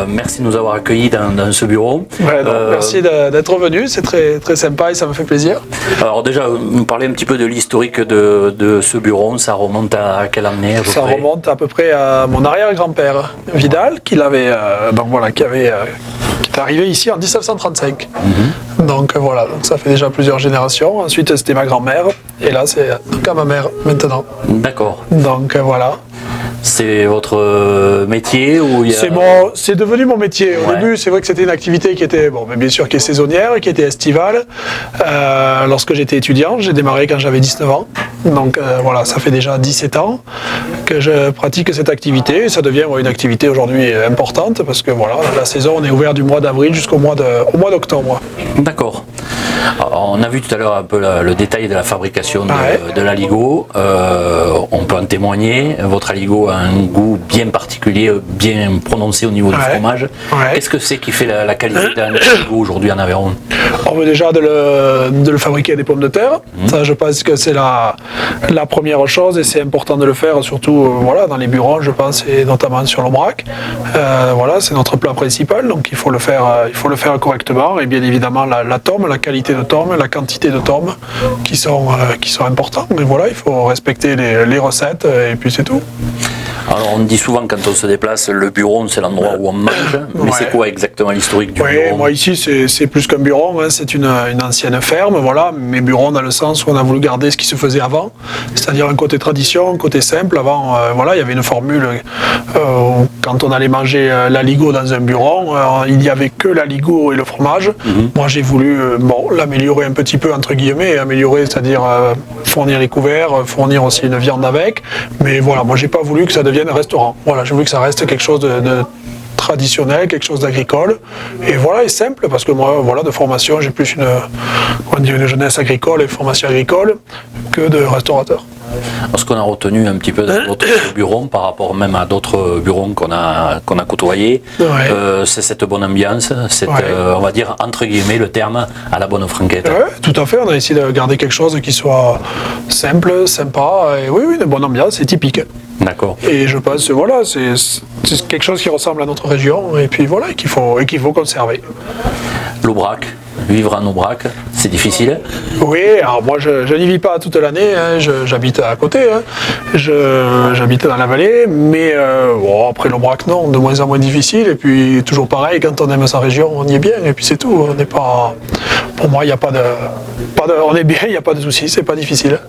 merci de nous avoir accueillis dans ce bureau. Ouais, merci d'être venu, c'est très, très sympa et ça me fait plaisir. Alors déjà, nous parler un petit peu de l'historique de ce bureau, ça remonte à quelle année à peu Ça près? remonte à peu près à mon arrière-grand-père, Vidal, qui était arrivé ici en 1935. Donc voilà, donc ça fait déjà plusieurs générations. Ensuite c'était ma grand-mère et là c'est donc à ma mère maintenant. D'accord. Donc voilà. C'est votre métier ou il y a... C'est devenu mon métier. Au début, c'est vrai que c'était une activité qui était, mais bien sûr, qui est saisonnière, qui était estivale. Lorsque j'étais étudiant, j'ai démarré quand j'avais 19 ans. Donc voilà, ça fait déjà 17 ans que je pratique cette activité. Et ça devient une activité aujourd'hui importante parce que voilà, la saison, on est ouvert du mois d'avril jusqu'au mois d'octobre. D'accord. Alors, on a vu tout à l'heure un peu le détail de la fabrication de l'aligot. On peut en témoigner. Votre aligot a un goût bien particulier, bien prononcé au niveau du fromage. Qu'est-ce que c'est qui fait la qualité d'un aligot aujourd'hui en Aveyron? Déjà de le fabriquer des pommes de terre. Ça, je pense que c'est la première chose et c'est important de le faire, surtout dans les burons, je pense, et notamment sur l'Aubrac. C'est notre plat principal, donc il faut le faire correctement et bien évidemment la tome, la qualité de tome, la quantité de tome qui sont importants. Mais voilà, il faut respecter les recettes et puis c'est tout. Alors on dit souvent quand on se déplace, le buron c'est l'endroit où on mange, mais c'est quoi exactement l'historique du buron? Moi ici c'est plus qu'un buron, c'est une ancienne ferme, mais buron dans le sens où on a voulu garder ce qui se faisait avant, c'est-à-dire un côté tradition, un côté simple. Avant, il y avait une formule, quand on allait manger l'aligot dans un buron, il n'y avait que l'aligot et le fromage. Moi j'ai voulu l'améliorer un petit peu entre guillemets, c'est-à-dire fournir les couverts, fournir aussi une viande avec, mais voilà, moi j'ai pas voulu que ça devienne un restaurant. Voilà, j'ai voulu que ça reste quelque chose de traditionnel, quelque chose d'agricole, et simple, parce que moi, de formation, j'ai plus une jeunesse agricole et formation agricole que de restaurateur. Ce qu'on a retenu un petit peu dans votre bureau par rapport même à d'autres bureaux qu'on a côtoyés, c'est cette bonne ambiance, on va dire entre guillemets le terme à la bonne franquette. Tout à fait, on a essayé de garder quelque chose qui soit simple, sympa, et une bonne ambiance, c'est typique. D'accord. Et je pense que c'est quelque chose qui ressemble à notre région et puis qu'il faut conserver. L'Aubrac, vivre en Aubrac, c'est difficile? Oui, alors moi je n'y vis pas toute l'année, j'habite à côté, j'habite dans la vallée, mais après l'Aubrac non, de moins en moins difficile, et puis toujours pareil, quand on aime sa région, on y est bien, et puis c'est tout, on n'est pas... Pour moi, il n'y a pas de... On est bien, il n'y a pas de souci, c'est pas difficile.